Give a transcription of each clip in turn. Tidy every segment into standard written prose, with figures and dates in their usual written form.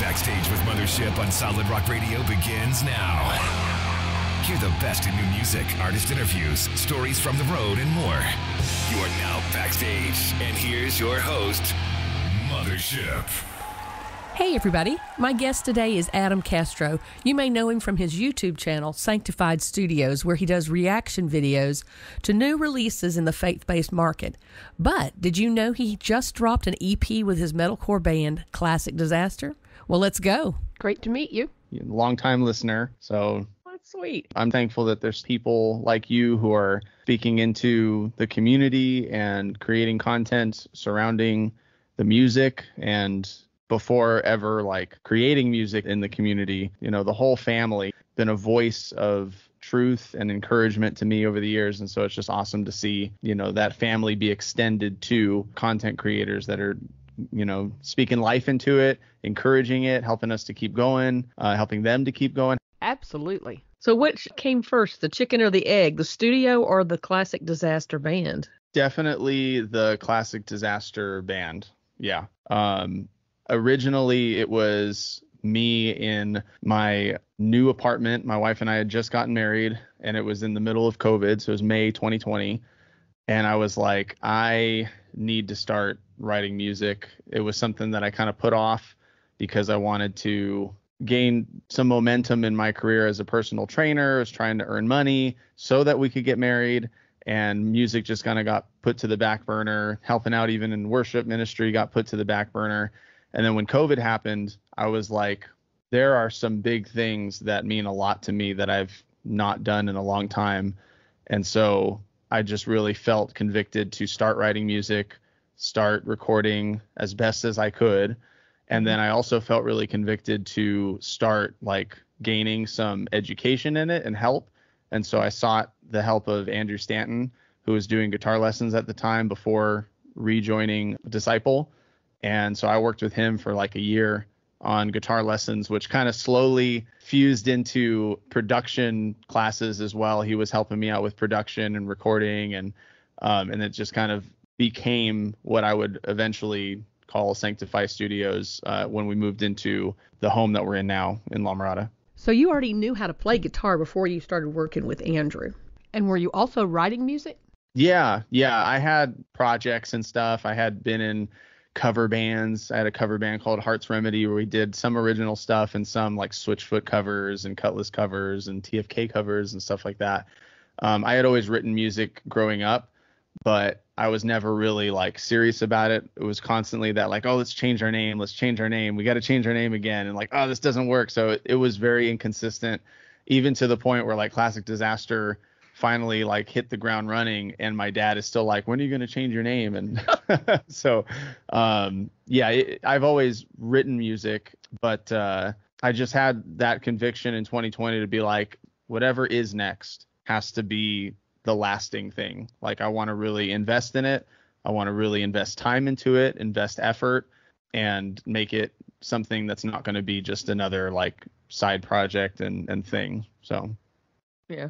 Backstage with Mothership on Solid Rock Radio begins now. Hear the best in new music, artist interviews, stories from the road, and more. You are now backstage, and here's your host, Mothership. Hey everybody, my guest today is Adam Castro. You may know him from his YouTube channel, Sanctify Studios, where he does reaction videos to new releases in the faith-based market. But did you know he just dropped an EP with his metalcore band, Classic Disaster? Well, let's go. Great to meet you. Long-time listener, so That's sweet. I'm thankful that there's people like you who are speaking into the community and creating content surrounding the music. And before ever creating music in the community, the whole family been a voice of truth and encouragement to me over the years. And so it's just awesome to see, that family be extended to content creators that are, speaking life into it, encouraging it, helping us to keep going, helping them to keep going. Absolutely. So which came first, the chicken or the egg, the studio or the Classic Disaster band? Definitely the Classic Disaster band. Yeah. Originally, it was me in my new apartment. My wife and I had just gotten married, and it was in the middle of COVID. So it was May 2020. And I was like, I need to start writing music. It was something that I kind of put off because I wanted to gain some momentum in my career as a personal trainer. I was trying to earn money so that we could get married. And music just kind of got put to the back burner. Helping out even in worship ministry got put to the back burner. And then when COVID happened, I was like, there are some big things that mean a lot to me that I've not done in a long time. And so I just really felt convicted to start writing music, start recording as best as I could. And then I also felt really convicted to start gaining some education in it and help. And so I sought the help of Andrew Stanton, who was doing guitar lessons at the time before rejoining Disciple. And so I worked with him for a year on guitar lessons, which kind of slowly fused into production classes as well. He was helping me out with production and recording, and it just kind of became what I would eventually call Sanctify Studios when we moved into the home that we're in now in La Mirada. So you already knew how to play guitar before you started working with Andrew. And were you also writing music? Yeah. I had projects and stuff. I had been in cover bands. I had a cover band called Heart's Remedy where we did some original stuff and some Switchfoot covers and Cutlass covers and TFK covers and stuff like that. I had always written music growing up, but I was never really serious about it. It was constantly that oh, let's change our name. We got to change our name again. And oh, this doesn't work. So it was very inconsistent, even to the point where Classic Disaster finally hit the ground running, and my dad is still when are you going to change your name? And so I've always written music, but I just had that conviction in 2020 to be whatever is next has to be the lasting thing. I want to really invest in it. I want to really invest time into it, invest effort, and make it something that's not going to be just another side project and thing. So yeah.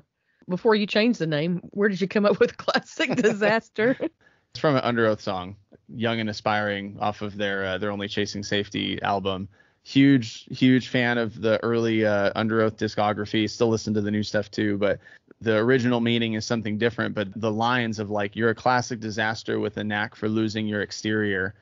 Before you changed the name, where did you come up with Classic Disaster? It's from an Under Oath song, Young and Aspiring, off of their Only Chasing Safety album. Huge fan of the early Under Oath discography. Still listen to the new stuff too, but the original meaning is something different. But the lines of you're a classic disaster with a knack for losing your exterior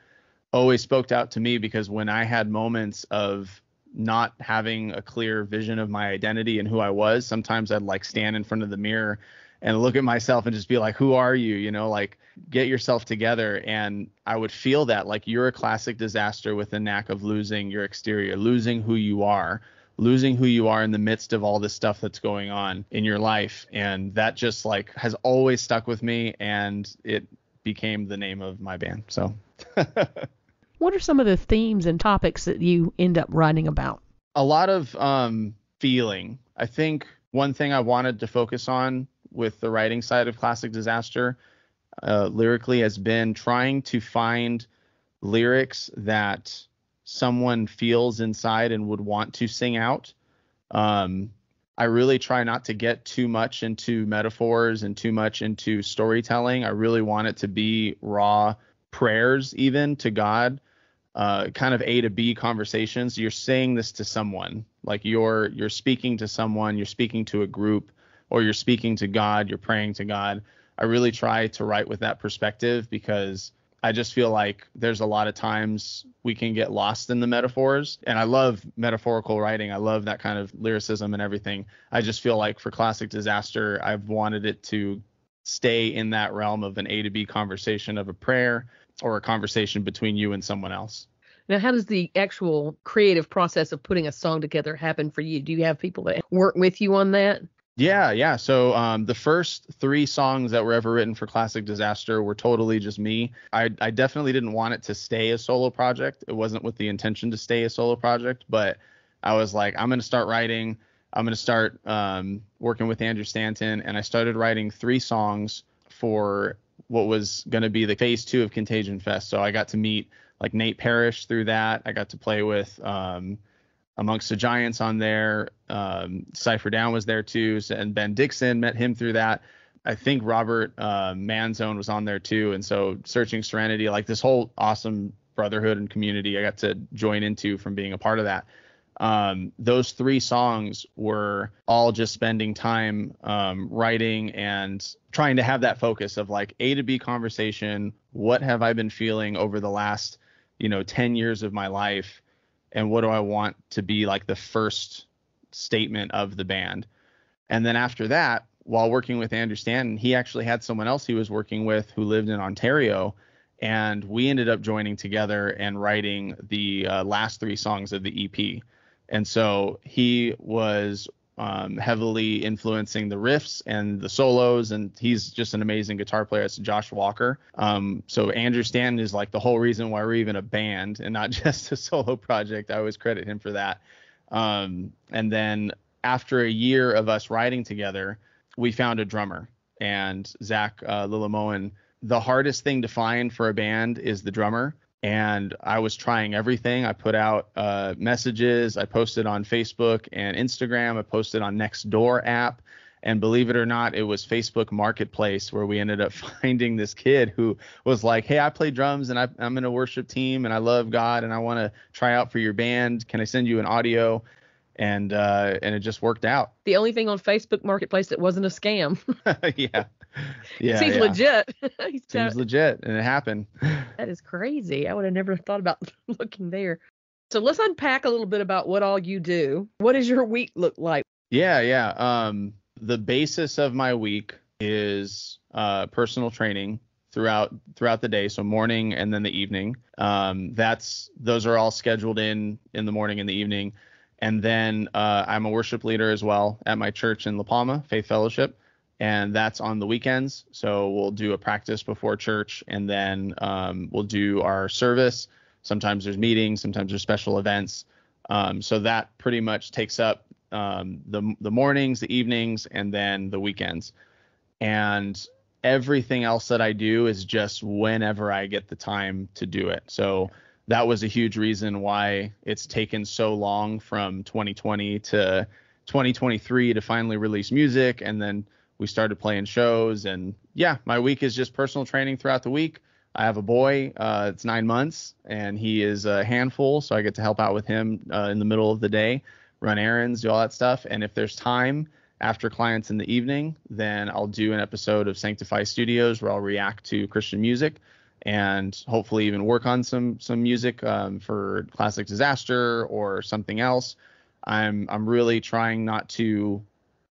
always spoke out to me, because when I had moments of not having a clear vision of my identity and who I was, sometimes I'd stand in front of the mirror and look at myself and just be who are you? Get yourself together. And I would feel that you're a classic disaster with a knack of losing your exterior, losing who you are in the midst of all this stuff that's going on in your life. And that just has always stuck with me, and it became the name of my band. So what are some of the themes and topics that you end up writing about? A lot of feeling. I think one thing I wanted to focus on with the writing side of Classic Disaster lyrically has been trying to find lyrics that someone feels inside and would want to sing out. I really try not to get too much into metaphors and too much into storytelling. I really want it to be raw prayers even to God. kind of A to B conversations. You're saying this to someone, like you're speaking to someone, you're speaking to a group, or you're speaking to God, you're praying to God. I really try to write with that perspective because I just feel like there's a lot of times we can get lost in the metaphors, and I love metaphorical writing. I love that kind of lyricism and everything. I just feel like for Classic Disaster, I've wanted it to stay in that realm of an A to B conversation of a prayer or a conversation between you and someone else. Now, how does the actual creative process of putting a song together happen for you? Do you have people that work with you on that? Yeah. So the first 3 songs that were ever written for Classic Disaster were totally just me. I definitely didn't want it to stay a solo project. It wasn't with the intention to stay a solo project, but I was like, I'm going to start writing. I'm going to start working with Andrew Stanton. And I started writing 3 songs for what was going to be the phase 2 of Contagion Fest. So I got to meet like Nate Parrish through that. I got to play with Amongst the Giants on there. Cypher Down was there too. And Ben Dixon, met him through that. I think Robert Manzone was on there too. And so Searching Serenity, like this whole awesome brotherhood and community I got to join into from being a part of that. Those 3 songs were all just spending time writing and trying to have that focus of like A to B conversation. What have I been feeling over the last, 10 years of my life? And what do I want to be like the first statement of the band? And then after that, while working with Andrew Stanton, he actually had someone else he was working with who lived in Ontario. And we ended up joining together and writing the last 3 songs of the EP. And so he was heavily influencing the riffs and the solos, and he's just an amazing guitar player. It's Josh Walker. So Andrew Stanton is like the whole reason why we're even a band and not just a solo project. I always credit him for that. And then after a year of us writing together, we found a drummer, and Zach Lillimoen. The hardest thing to find for a band is the drummer. And I was trying everything. I put out messages. I posted on Facebook and Instagram. I posted on Nextdoor app. And believe it or not, it was Facebook Marketplace where we ended up finding this kid who was like, hey, I play drums and I'm in a worship team and I love God and I want to try out for your band. Can I send you an audio? And it just worked out. The only thing on Facebook Marketplace that wasn't a scam. Yeah. It seems legit. Seems legit, and it happened. That is crazy. I would have never thought about looking there. So let's unpack a little bit about what all you do. What does your week look like? Yeah. The basis of my week is personal training throughout the day, so morning and then the evening. Those are all scheduled in the morning and the evening. And then I'm a worship leader as well at my church in La Palma, Faith Fellowship. And that's on the weekends. So we'll do a practice before church, and then we'll do our service. Sometimes there's meetings, sometimes there's special events. So that pretty much takes up the mornings, the evenings, and then the weekends. And everything else that I do is just whenever I get the time to do it. So that was a huge reason why it's taken so long from 2020 to 2023 to finally release music, and then we started playing shows. And yeah, my week is just personal training throughout the week. I have a boy, it's 9 months, and he is a handful. So I get to help out with him in the middle of the day, run errands, do all that stuff. And if there's time after clients in the evening, then I'll do an episode of Sanctify Studios where I'll react to Christian music and hopefully even work on some music for Classic Disaster or something else. I'm really trying not to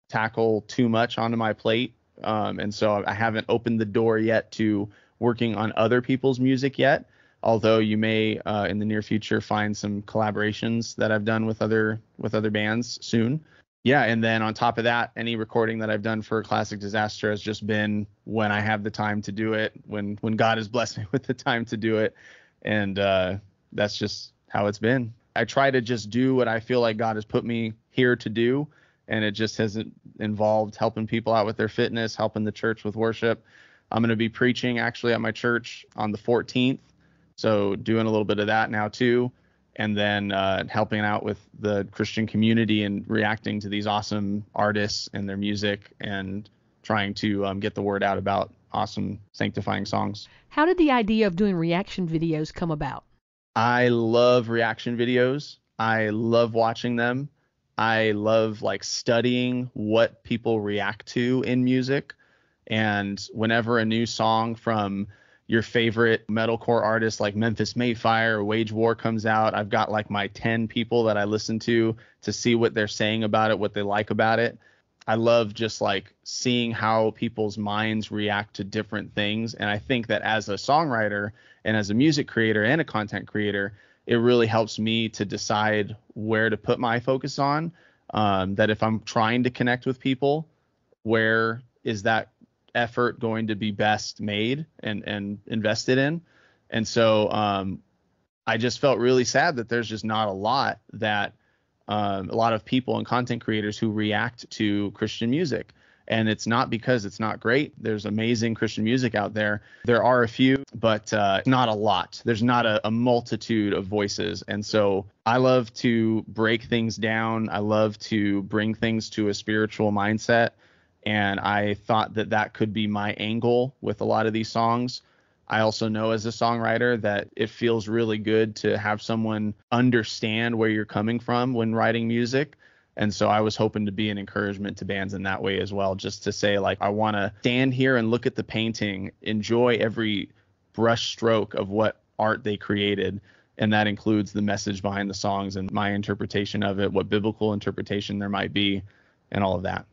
tackle too much onto my plate. And so I haven't opened the door yet to working on other people's music yet, although you may in the near future find some collaborations that I've done with other bands soon. Yeah, and then on top of that, any recording that I've done for Classic Disaster has just been when I have the time to do it, when God has blessed me with the time to do it. And that's just how it's been. I try to just do what I feel like God has put me here to do. And it just hasn't involved helping people out with their fitness, helping the church with worship. I'm going to be preaching actually at my church on the 14th. So doing a little bit of that now too. And then helping out with the Christian community and reacting to these awesome artists and their music and trying to get the word out about awesome sanctifying songs. How did the idea of doing reaction videos come about? I love reaction videos. I love watching them. I love like studying what people react to in music. And whenever a new song from your favorite metalcore artist like Memphis Mayfire or Wage War comes out, I've got like my 10 people that I listen to see what they're saying about it, what they like about it. I love just like seeing how people's minds react to different things. And I think that as a songwriter and as a music creator and a content creator, it really helps me to decide where to put my focus on. That if I'm trying to connect with people, where is that effort going to be best made and invested in? And so I just felt really sad that there's just not a lot of people and content creators who react to Christian music. And it's not because it's not great. There's amazing Christian music out there. There are a few, but not a lot. There's not a multitude of voices. And so I love to break things down. I love to bring things to a spiritual mindset. And I thought that that could be my angle with a lot of these songs. I also know as a songwriter that it feels really good to have someone understand where you're coming from when writing music. And so I was hoping to be an encouragement to bands in that way as well, just to say, like, I want to stand here and look at the painting, enjoy every brush stroke of what art they created. And that includes the message behind the songs and my interpretation of it, what biblical interpretation there might be, and all of that.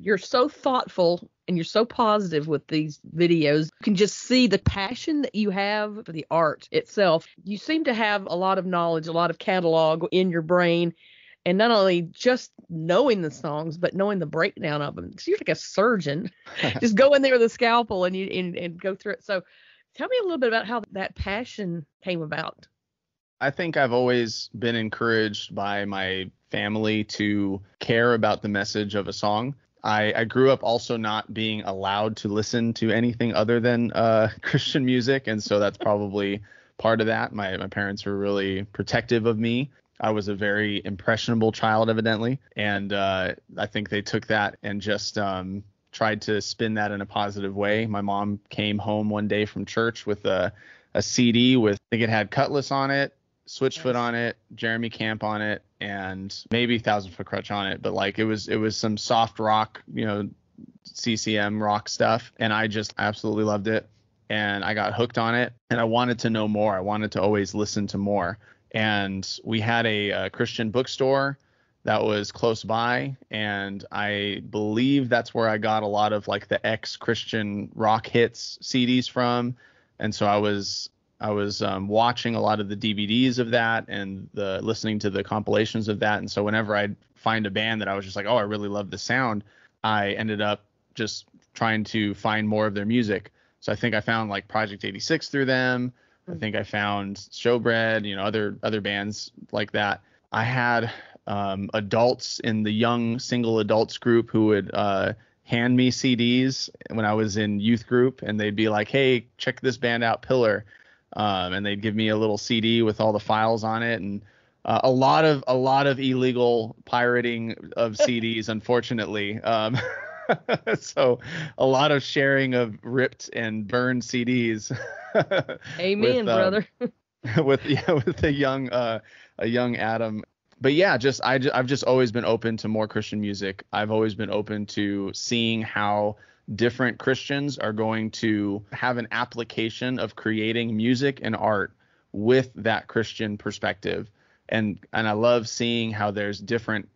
You're so thoughtful and you're so positive with these videos. You can just see the passion that you have for the art itself. You seem to have a lot of knowledge, a lot of catalog in your brain, and not only just knowing the songs, but knowing the breakdown of them. So you're like a surgeon. Just go in there with a scalpel and go through it. So tell me a little bit about how that passion came about. I think I've always been encouraged by my family to care about the message of a song. I grew up also not being allowed to listen to anything other than Christian music. And so that's probably part of that. My parents were really protective of me. I was a very impressionable child, evidently. And I think they took that and just tried to spin that in a positive way. My mom came home one day from church with a CD with, I think it had Cutlass on it, Switchfoot on it, Jeremy Camp on it, and maybe Thousand Foot Crutch on it. But like it was some soft rock, CCM rock stuff. And I just absolutely loved it. And I got hooked on it. And I wanted to know more. I wanted to always listen to more. And we had a Christian bookstore that was close by. And I believe that's where I got a lot of like the ex-Christian rock hits CDs from. And so I was watching a lot of the DVDs of that and listening to the compilations of that. And so whenever I'd find a band that I was just like, oh, I really love the sound, I ended up just trying to find more of their music. So I think I found like Project 86 through them. I think I found Showbread, other bands like that. I had adults in the young single adults group who would hand me CDs when I was in youth group, and they'd be like, hey, check this band out, Pillar. And they'd give me a little CD with all the files on it, and a lot of illegal pirating of CDs, unfortunately. So a lot of sharing of ripped and burned CDs. Amen, brother. with a young Adam. But yeah, I've just always been open to more Christian music. I've always been open to seeing how different Christians are going to have an application of creating music and art with that Christian perspective. And I love seeing how there's different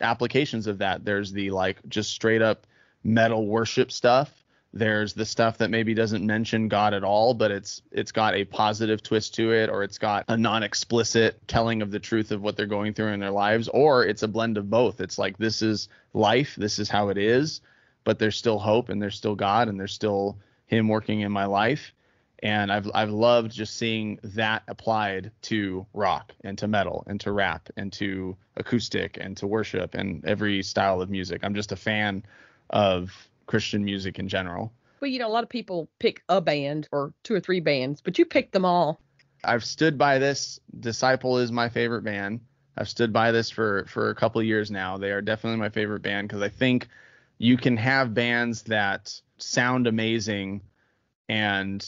applications of that. There's the like just straight up metal worship stuff. There's the stuff that maybe doesn't mention God at all, but it's got a positive twist to it, or it's got a non-explicit telling of the truth of what they're going through in their lives, or it's a blend of both. It's like, this is life, this is how it is, but there's still hope, and there's still God, and there's still him working in my life. And I've loved just seeing that applied to rock and to metal and to rap and to acoustic and to worship and every style of music. I'm just a fan of Christian music in general. Well, a lot of people pick a band or two or three bands, but you picked them all. I've stood by this. Disciple is my favorite band. I've stood by this for a couple of years now. They are definitely my favorite band because I think you can have bands that sound amazing and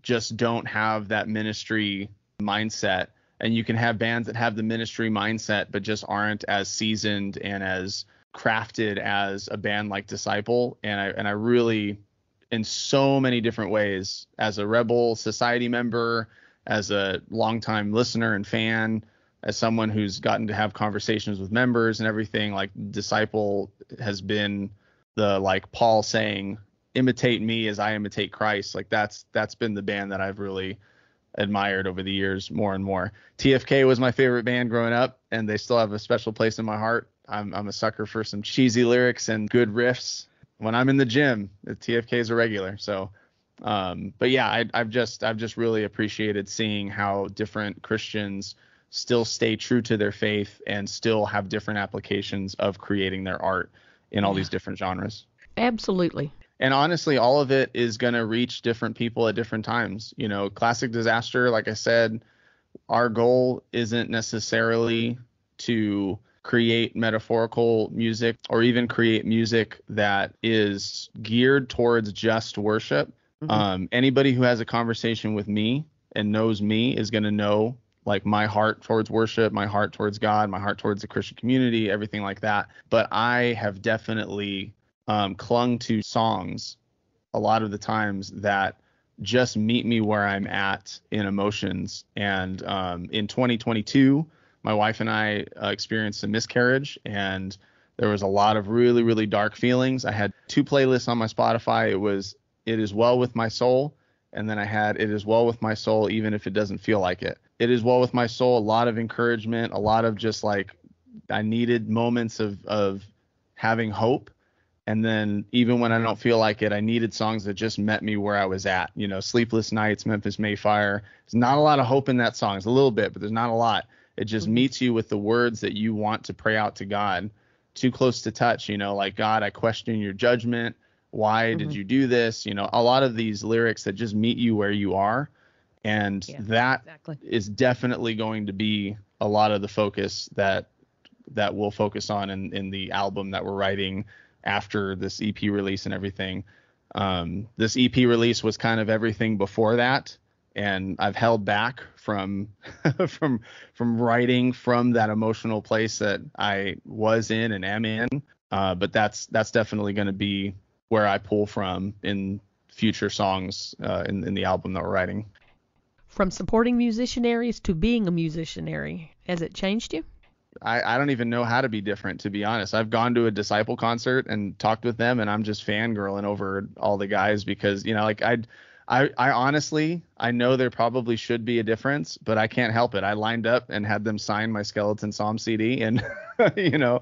just don't have that ministry mindset. And you can have bands that have the ministry mindset, but just aren't as seasoned and as crafted as a band like Disciple. And I really, in so many different ways, as a Rebel Society member, as a longtime listener and fan, as someone who's gotten to have conversations with members and everything, like Disciple has been the, like Paul saying, imitate me as I imitate Christ. Like that's been the band that I've really admired over the years more and more. TFK was my favorite band growing up, and they still have a special place in my heart. I'm a sucker for some cheesy lyrics and good riffs. When I'm in the gym, the TFK is a regular. So, but yeah, I've just really appreciated seeing how different Christians still stay true to their faith and still have different applications of creating their art in all these different genres. Absolutely. And honestly, all of it is going to reach different people at different times. You know, Classic Disaster, like I said, our goal isn't necessarily to create metaphorical music or even create music that is geared towards just worship. Anybody who has a conversation with me and knows me is going to know, like, my heart towards worship, my heart towards God, my heart towards the Christian community, everything like that. But I have definitely clung to songs a lot of the times that just meet me where I'm at in emotions. And in 2022, my wife and I experienced a miscarriage, and there was a lot of really, really dark feelings. I had 2 playlists on my Spotify. It was It Is Well With My Soul, and then I had It Is Well With My Soul, Even If It Doesn't Feel Like It. It Is Well With My Soul, a lot of encouragement, a lot of just like, I needed moments of having hope. And then even when I don't feel like it, I needed songs that just met me where I was at. You know, Sleepless Nights, Memphis Mayfire. There's not a lot of hope in that song. It's a little bit, but there's not a lot. It just meets you with the words that you want to pray out to God. Too Close to Touch, you know, like, God, I question your judgment. Why did you do this? You know, a lot of these lyrics that just meet you where you are. And that is definitely going to be a lot of the focus that we'll focus on in the album that we're writing after this EP release and everything. This EP release was kind of everything before that, and I've held back from from writing from that emotional place that I was in and am in. But that's definitely going to be where I pull from in future songs in the album that we're writing. From supporting musicianaries to being a musicianary, has it changed you? I don't even know how to be different, to be honest. I've gone to a Disciple concert and talked with them, and I'm just fangirling over all the guys because, you know, like I honestly, I know there probably should be a difference, but I can't help it. I lined up and had them sign my Skeleton Psalm CD, and you know,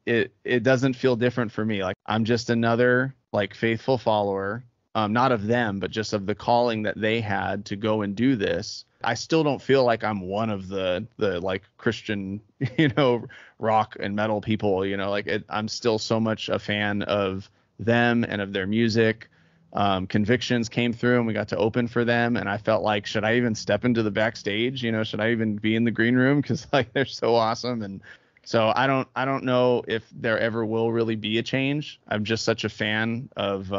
it doesn't feel different for me. Like, I'm just another, like, faithful follower, not of them, but just of the calling that they had to go and do this. I still don't feel like I'm one of the like Christian, you know, rock and metal people, you know, like I'm still so much a fan of them and of their music. Convictions came through and we got to open for them. And I felt like, should I even step into the backstage? You know, should I even be in the green room? Cause like, they're so awesome. And so I don't know if there ever will really be a change. I'm just such a fan of,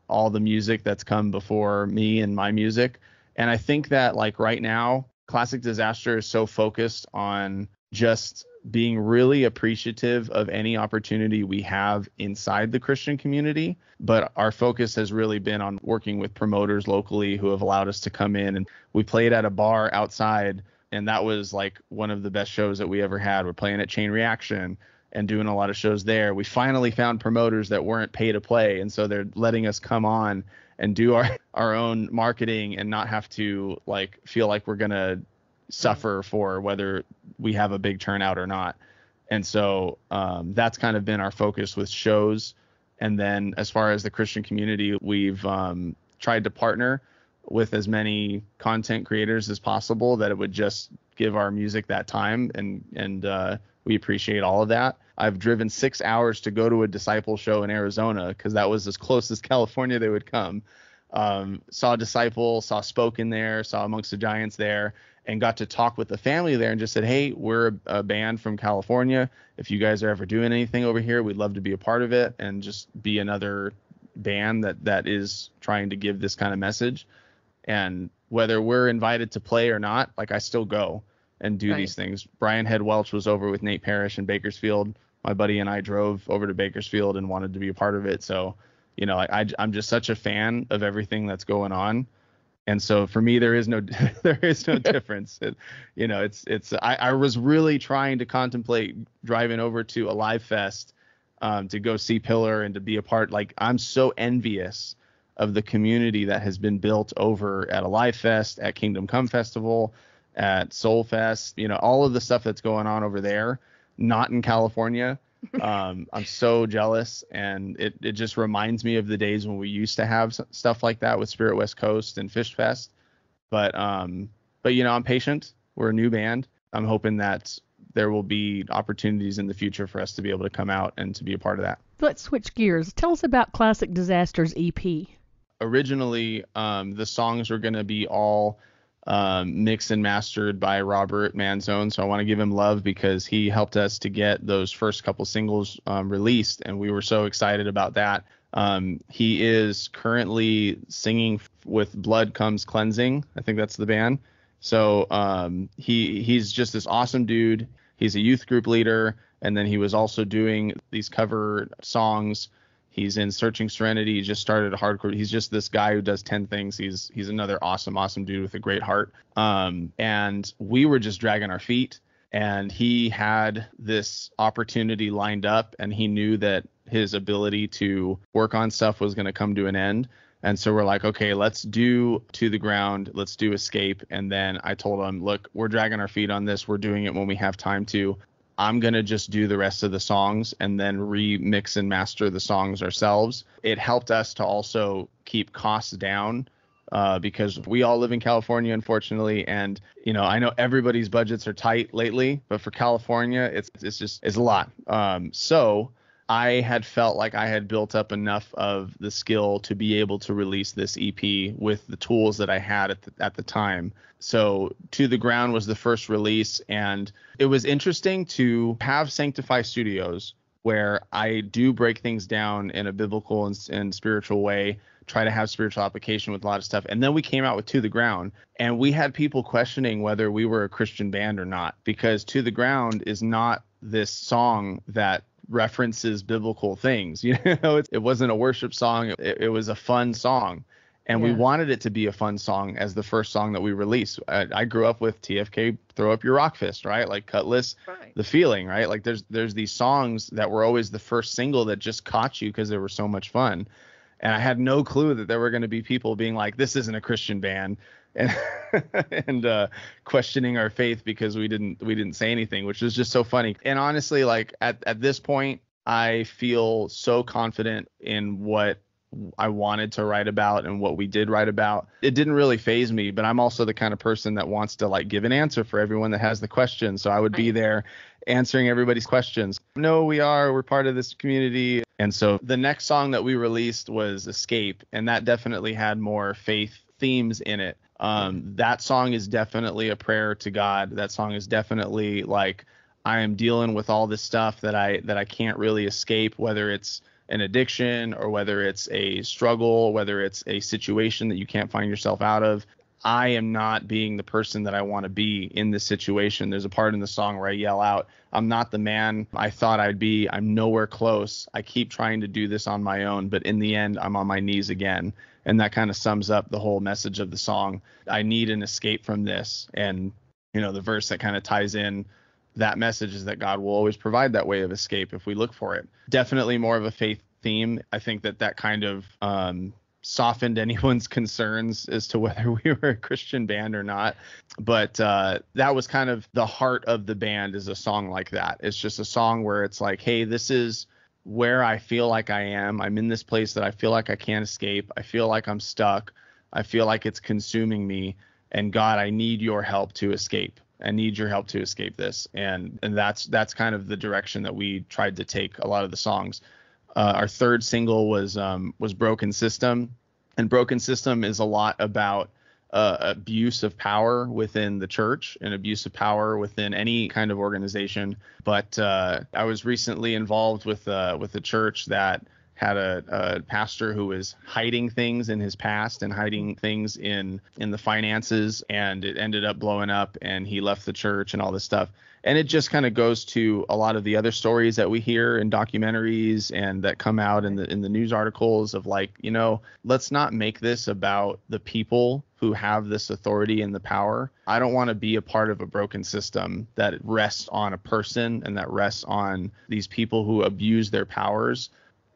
all the music that's come before me and my music. And I think that, like, right now, Classic Disaster is so focused on just being really appreciative of any opportunity we have inside the Christian community. But our focus has really been on working with promoters locally who have allowed us to come in. And we played at a bar outside, and that was like one of the best shows that we ever had. We're playing at Chain Reaction and doing a lot of shows there. We finally found promoters that weren't pay to play, and so they're letting us come on and do our own marketing and not have to, like, feel like we're gonna suffer for whether we have a big turnout or not. And so that's kind of been our focus with shows. And then as far as the Christian community, we've tried to partner with as many content creators as possible that it would just give our music that time, and we appreciate all of that. I've driven 6 hours to go to a Disciple show in Arizona because that was as close as California they would come. Saw Disciple, saw Spoken there, saw Amongst the Giants there, and got to talk with the family there and just said, hey, we're a band from California. If you guys are ever doing anything over here, we'd love to be a part of it and just be another band that is trying to give this kind of message. And whether we're invited to play or not, like I still go and do these things. Brian Head Welch was over with Nate Parrish in Bakersfield. My buddy and I drove over to Bakersfield and wanted to be a part of it. So, you know, I'm just such a fan of everything that's going on. And so for me, there is no difference. I was really trying to contemplate driving over to a live fest to go see Pillar and to be a part. Like, I'm so envious of the community that has been built over at a live fest, at Kingdom Come Festival, at Soul Fest, you know, all of the stuff that's going on over there, not in California. I'm so jealous, and it just reminds me of the days when we used to have stuff like that with Spirit West Coast and Fish Fest. But you know, I'm patient. We're a new band. I'm hoping that there will be opportunities in the future for us to be able to come out and to be a part of that. Let's switch gears. Tell us about Classic Disasters EP. Originally, the songs were going to be all mixed and mastered by Robert Manzone. So I want to give him love because he helped us to get those first couple singles released, and we were so excited about that. He is currently singing with Blood Comes Cleansing. I think that's the band. So he's just this awesome dude. He's a youth group leader, and then he was also doing these cover songs. He's in Searching Serenity. He just started a hardcore. He's just this guy who does 10 things. He's another awesome dude with a great heart. And we were just dragging our feet, and he had this opportunity lined up, and he knew that his ability to work on stuff was going to come to an end. And so we're like, okay, let's do To the Ground. Let's do Escape. And then I told him, look, we're dragging our feet on this. We're doing it when we have time to. I'm going to just do the rest of the songs and then remix and master the songs ourselves. It helped us to also keep costs down because we all live in California, unfortunately. And, you know, I know everybody's budgets are tight lately, but for California, it's a lot. So I had felt like I had built up enough of the skill to be able to release this EP with the tools that I had at the time. So To the Ground was the first release, and it was interesting to have Sanctify Studios, where I do break things down in a biblical and spiritual way, try to have spiritual application with a lot of stuff. And then we came out with To the Ground, and we had people questioning whether we were a Christian band or not, because To the Ground is not this song that references biblical things. You know, it wasn't a worship song. It was a fun song. And we wanted it to be a fun song as the first song that we released. I grew up with TFK, Throw Up Your Rock Fist, right? Like Cutlass, The Feeling, right? Like there's these songs that were always the first single that just caught you because they were so much fun. And I had no clue that there were going to be people being like, this isn't a Christian band, and questioning our faith because we didn't say anything, which was just so funny. And honestly, like at this point, I feel so confident in what I wanted to write about and what we did write about. It didn't really faze me, but I'm also the kind of person that wants to like give an answer for everyone that has the question. So I would be there answering everybody's questions. No, we're part of this community. And so the next song that we released was Escape, and that definitely had more faith themes in it. That song is definitely a prayer to God. That song is definitely like, I am dealing with all this stuff that I can't really escape, whether it's an addiction or whether it's a struggle, whether it's a situation that you can't find yourself out of. I am not being the person that I want to be in this situation. There's a part in the song where I yell out, I'm not the man I thought I'd be. I'm nowhere close. I keep trying to do this on my own, but in the end, I'm on my knees again. And that kind of sums up the whole message of the song. I need an escape from this. And, you know, the verse that kind of ties in that message is that God will always provide that way of escape if we look for it. Definitely more of a faith theme. I think that kind of softened anyone's concerns as to whether we were a Christian band or not. But that was kind of the heart of the band, is a song like that. It's just a song where it's like, hey, this is where I feel like I am. I'm in this place that I feel like I can't escape. I feel like I'm stuck. I feel like it's consuming me. And God, I need your help to escape. I need your help to escape this. And that's kind of the direction that we tried to take a lot of the songs. Our third single was Broken System. And Broken System is a lot about abuse of power within the church and abuse of power within any kind of organization. But I was recently involved with a church that had a pastor who was hiding things in his past and hiding things in the finances, and it ended up blowing up, and he left the church and all this stuff. And it just kind of goes to a lot of the other stories that we hear in documentaries and that come out in the news articles of like, let's not make this about the people who have this authority and the power. I don't want to be a part of a broken system that rests on a person and that rests on these people who abuse their powers.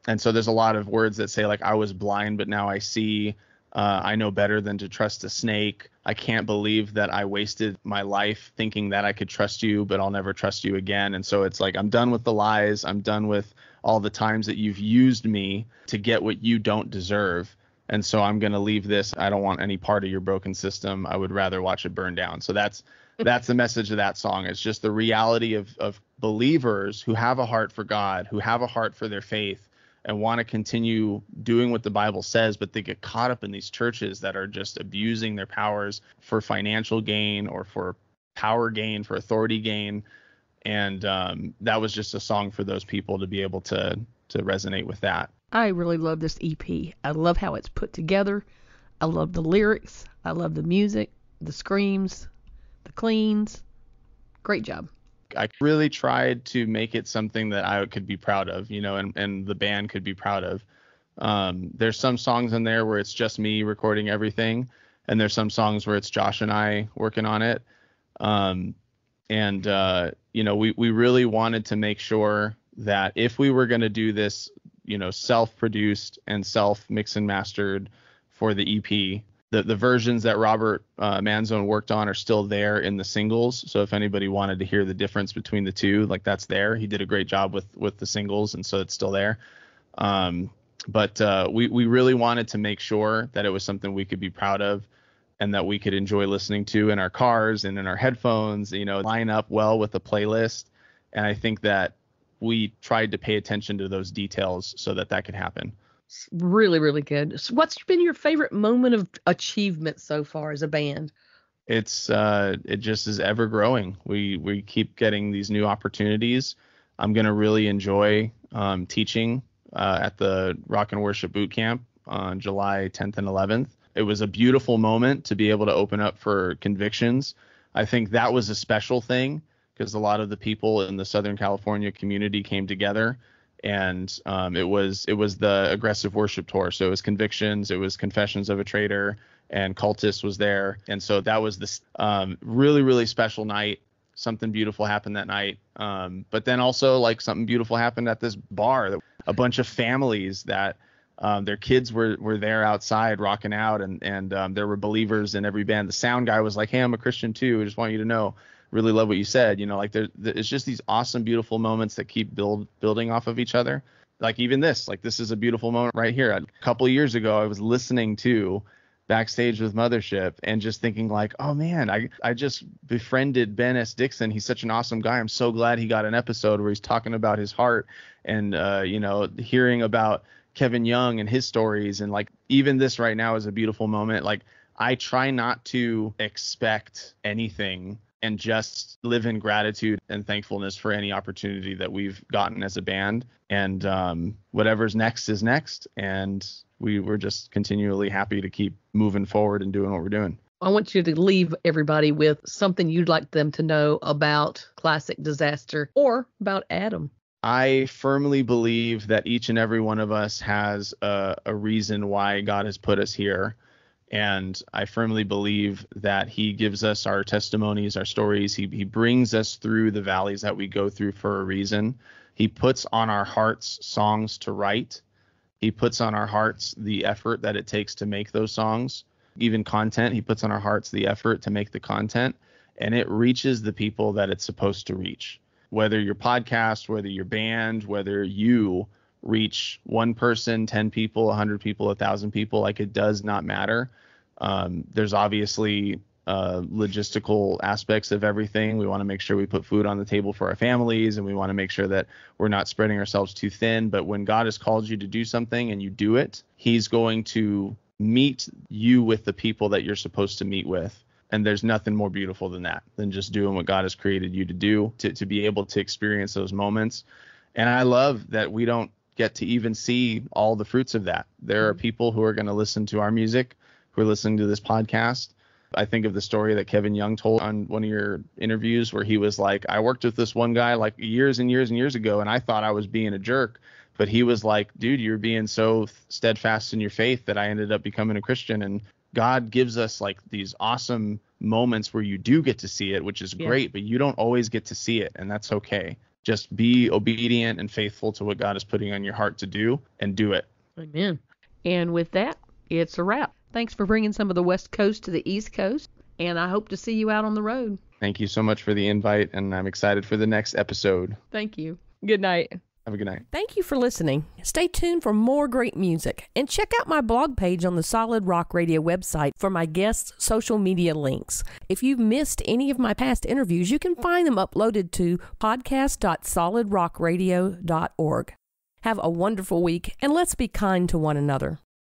And so there's a lot of words that say like, I was blind, but now I see. I know better than to trust a snake. I can't believe that I wasted my life thinking that I could trust you, but I'll never trust you again. And so it's like, I'm done with the lies. I'm done with all the times that you've used me to get what you don't deserve. And so I'm going to leave this. I don't want any part of your broken system. I would rather watch it burn down. So that's the message of that song. It's just the reality of believers who have a heart for God, who have a heart for their faith, and want to continue doing what the Bible says, but they get caught up in these churches that are just abusing their powers for financial gain or for power gain, for authority gain. And that was just a song for those people to be able to resonate with that. I really love this EP. I love how it's put together. I love the lyrics. I love the music, the screams, the cleans. Great job. I really tried to make it something that I could be proud of, and the band could be proud of. There's some songs in there where it's just me recording everything, and there's some songs where it's Josh and I working on it. We really wanted to make sure that if we were going to do this, self-produced and self-mix and mastered for the EP, the versions that Robert Manzone worked on are still there in the singles. So if anybody wanted to hear the difference between the two, like that's there. He did a great job with the singles, and so it's still there. But we really wanted to make sure that it was something we could be proud of and that we could enjoy listening to in our cars and in our headphones, line up well with the playlist. And I think that we tried to pay attention to those details so that could happen. Really, really good. So what's been your favorite moment of achievement so far as a band? It just is ever growing. We keep getting these new opportunities. I'm going to really enjoy teaching at the Rock and Worship Boot Camp on July 10th and 11th. It was a beautiful moment to be able to open up for Convictions. I think that was a special thing because a lot of the people in the Southern California community came together. And it was the Aggressive Worship Tour. So it was Convictions, it was Confessions of a Traitor, and Cultist was there. And so that was this really, really special night. Something beautiful happened that night. But then also like something beautiful happened at this bar. A bunch of families that their kids were there outside rocking out, and there were believers in every band. The sound guy was like, "Hey, I'm a Christian too. I just want you to know. Really love what you said." It's just these awesome, beautiful moments that keep building off of each other. Like even this is a beautiful moment right here. A couple of years ago, I was listening to Backstage with Mothership and just thinking like, oh man, I just befriended Ben S. Dixon. He's such an awesome guy. I'm so glad he got an episode where he's talking about his heart and, hearing about Kevin Young and his stories. And like, even this right now is a beautiful moment. Like I try not to expect anything and just live in gratitude and thankfulness for any opportunity that we've gotten as a band. And whatever's next is next. And we're just continually happy to keep moving forward and doing what we're doing. I want you to leave everybody with something you'd like them to know about Classic Disaster or about Adam. I firmly believe that each and every one of us has a reason why God has put us here. And I firmly believe that he gives us our testimonies, our stories. He brings us through the valleys that we go through for a reason. He puts on our hearts songs to write. He puts on our hearts the effort that it takes to make those songs. Even content, he puts on our hearts the effort to make the content. And it reaches the people that it's supposed to reach. Whether your podcast, whether your band, whether you reach one person, 10 people, 100 people, 1,000 people, like it does not matter. There's obviously logistical aspects of everything. We want to make sure we put food on the table for our families, and we want to make sure that we're not spreading ourselves too thin. But when God has called you to do something and you do it, he's going to meet you with the people that you're supposed to meet with. And there's nothing more beautiful than that, than just doing what God has created you to do, to be able to experience those moments. And I love that we don't get to even see all the fruits of that. There are people who are going to listen to our music, who are listening to this podcast. I think of the story that Kevin Young told on one of your interviews where he was like, I worked with this one guy like years and years and years ago, and I thought I was being a jerk. But he was like, dude, you're being so steadfast in your faith that I ended up becoming a Christian. And God gives us like these awesome moments where you do get to see it, which is great, but you don't always get to see it. And that's okay. Just be obedient and faithful to what God is putting on your heart to do, and do it. Amen. And with that, it's a wrap. Thanks for bringing some of the West Coast to the East Coast, and I hope to see you out on the road. Thank you so much for the invite, and I'm excited for the next episode. Thank you. Good night. Have a good night. Thank you for listening. Stay tuned for more great music, and check out my blog page on the Solid Rock Radio website for my guests' social media links. If you've missed any of my past interviews, you can find them uploaded to podcast.solidrockradio.org. Have a wonderful week, and let's be kind to one another.